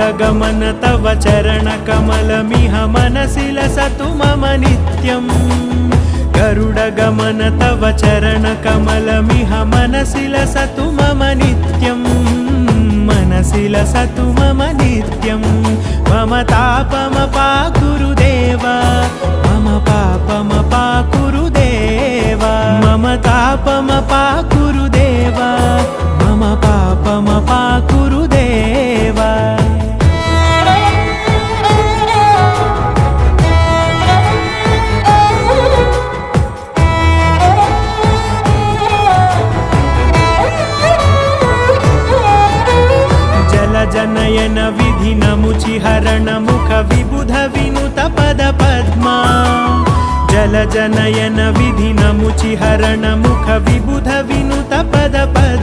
गरुडगमन तव चरणकमलमिह मनसि लसतु मम नित्यम् गरुडगमन तव चरणकमलमिह मनसि लसतु मम नित्यम् मनसि लसतु मम नित्यम् मम तापमपाकुरुदेव मम पापमपाकुरुदेव मम तापमपाकुरुदेव मम पापमपाकुरुदेव जनयन विधिनमुचिहरण मुख विबुध विनुत पद पद्मा जल जनयन विधिनमुचिहरण मुख विबुध विनुत पद पद्मा।